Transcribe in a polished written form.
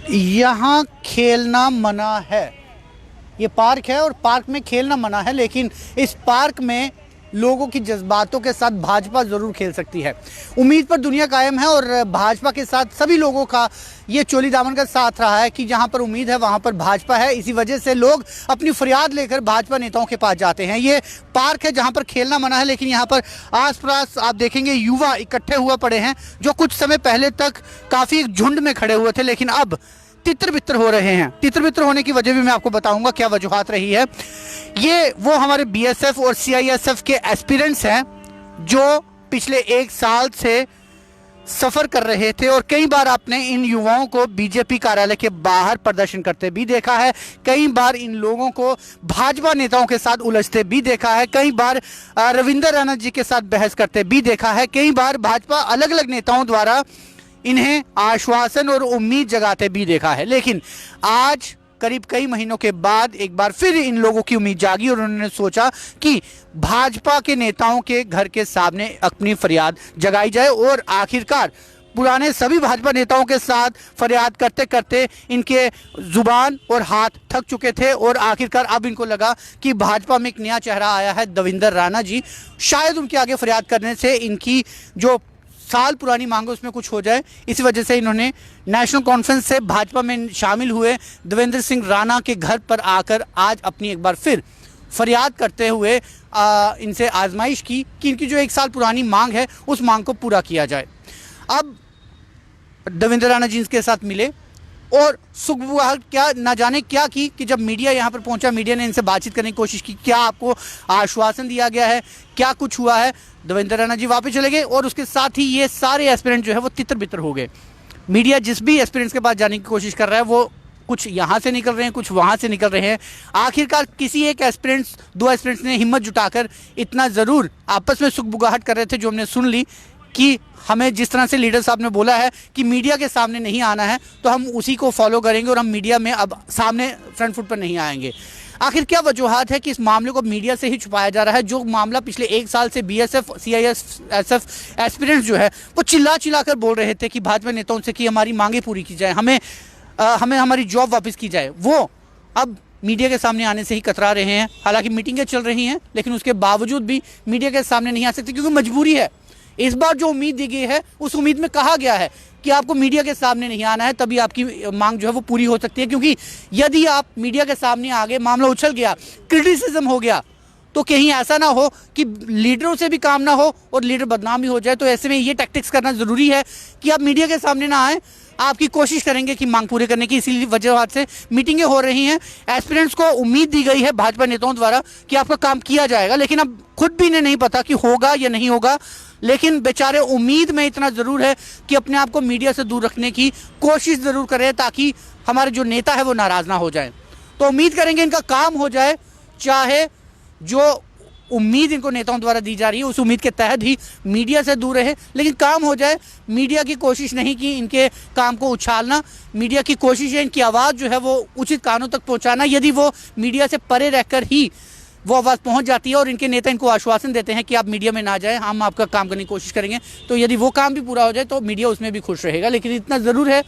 यहाँ खेलना मना है। ये पार्क है और पार्क में खेलना मना है, लेकिन इस पार्क में लोगों की जज्बातों के साथ भाजपा ज़रूर खेल सकती है। उम्मीद पर दुनिया कायम है और भाजपा के साथ सभी लोगों का ये चोली दामन का साथ रहा है कि जहां पर उम्मीद है वहां पर भाजपा है। इसी वजह से लोग अपनी फरियाद लेकर भाजपा नेताओं के पास जाते हैं। ये पार्क है जहां पर खेलना मना है, लेकिन यहाँ पर आस पास आप देखेंगे युवा इकट्ठे हुए पड़े हैं, जो कुछ समय पहले तक काफ़ी झुंड में खड़े हुए थे, लेकिन अब तितर बितर हो रहे हैं। तितर बितर होने की वजह भी मैं आपको बताऊंगा क्या वजूहात रही है। ये वो हमारे बीएसएफ और सीआईएसएफ के एस्पिरेंट्स हैं जो पिछले 1 साल से सफ़र कर रहे थे और कई बार आपने इन युवाओं को बीजेपी कार्यालय के बाहर प्रदर्शन करते भी देखा है। कई बार इन लोगों को भाजपा नेताओं के साथ उलझते भी देखा है। कई बार रविंद्र राणा जी के साथ बहस करते भी देखा है। कई बार भाजपा अलग अलग नेताओं द्वारा इन्हें आश्वासन और उम्मीद जगाते भी देखा है। लेकिन आज करीब कई महीनों के बाद एक बार फिर इन लोगों की उम्मीद जागी और उन्होंने सोचा कि भाजपा के नेताओं के घर के सामने अपनी फरियाद जगाई जाए। और आखिरकार पुराने सभी भाजपा नेताओं के साथ फरियाद करते करते इनके जुबान और हाथ थक चुके थे और आखिरकार अब इनको लगा कि भाजपा में एक नया चेहरा आया है, देवेंद्र राणा जी। शायद उनके आगे फरियाद करने से इनकी जो साल पुरानी मांग उसमें कुछ हो जाए। इसी वजह से इन्होंने नेशनल कॉन्फ्रेंस से भाजपा में शामिल हुए देवेंद्र सिंह राणा के घर पर आकर आज अपनी एक बार फिर फरियाद करते हुए इनसे आजमाइश की कि इनकी जो 1 साल पुरानी मांग है उस मांग को पूरा किया जाए। अब देवेंद्र राणा जी के साथ मिले और सुखबुगाहट क्या ना जाने क्या की कि जब मीडिया यहाँ पर पहुँचा, मीडिया ने इनसे बातचीत करने की कोशिश की। क्या आपको आश्वासन दिया गया है, क्या कुछ हुआ है? देवेंद्र राणा जी वापस चले गए और उसके साथ ही ये सारे एस्पिरेंट जो है वो तितर बितर हो गए। मीडिया जिस भी एस्पिरेंट्स के पास जाने की कोशिश कर रहा है वो कुछ यहाँ से निकल रहे हैं, कुछ वहाँ से निकल रहे हैं। आखिरकार किसी एक एस्पिरेंट्स 2 एस्पिरेंट्स ने हिम्मत जुटाकर इतना ज़रूर आपस में सुखबुगाहट कर रहे थे जो हमने सुन ली कि हमें जिस तरह से लीडर साहब ने बोला है कि मीडिया के सामने नहीं आना है तो हम उसी को फॉलो करेंगे और हम मीडिया में अब सामने फ्रंट फुट पर नहीं आएंगे। आखिर क्या वजूहात है कि इस मामले को मीडिया से ही छुपाया जा रहा है? जो मामला पिछले 1 साल से बीएसएफ सीआईएसएफ एस्पिरेंट्स जो है वो चिल्ला कर बोल रहे थे कि भाजपा नेताओं से कि हमारी मांगे पूरी की जाए, हमें हमारी जॉब वापस की जाए, वो अब मीडिया के सामने आने से ही कतरा रहे हैं। हालांकि मीटिंगें चल रही हैं लेकिन उसके बावजूद भी मीडिया के सामने नहीं आ सकते क्योंकि मजबूरी है। इस बार जो उम्मीद दी गई है उस उम्मीद में कहा गया है कि आपको मीडिया के सामने नहीं आना है, तभी आपकी मांग जो है वो पूरी हो सकती है। क्योंकि यदि आप मीडिया के सामने आ गए, मामला उछल गया, क्रिटिसिज्म हो गया, तो कहीं ऐसा ना हो कि लीडरों से भी काम ना हो और लीडर बदनाम भी हो जाए। तो ऐसे में ये टैक्टिक्स करना ज़रूरी है कि आप मीडिया के सामने ना आए, आपकी कोशिश करेंगे कि मांग पूरी करने की। इसी वजह से मीटिंगें हो रही हैं। एस्पिरेंट्स को उम्मीद दी गई है भाजपा नेताओं द्वारा कि आपका काम किया जाएगा, लेकिन अब खुद भी इन्हें नहीं पता कि होगा या नहीं होगा। लेकिन बेचारे उम्मीद में इतना ज़रूर है कि अपने आप को मीडिया से दूर रखने की कोशिश ज़रूर करें ताकि हमारे जो नेता है वो नाराज़ ना हो जाए। तो उम्मीद करेंगे इनका काम हो जाए, चाहे जो उम्मीद इनको नेताओं द्वारा दी जा रही है उस उम्मीद के तहत ही मीडिया से दूर रहे, लेकिन काम हो जाए। मीडिया की कोशिश नहीं कि इनके काम को उछालना, मीडिया की कोशिश है इनकी आवाज़ जो है वो उचित कानों तक पहुंचाना। यदि वो मीडिया से परे रहकर ही वो आवाज़ पहुंच जाती है और इनके नेता इनको आश्वासन देते हैं कि आप मीडिया में ना जाएं, हम आपका काम करने की कोशिश करेंगे, तो यदि वो काम भी पूरा हो जाए तो मीडिया उसमें भी खुश रहेगा। लेकिन इतना ज़रूर है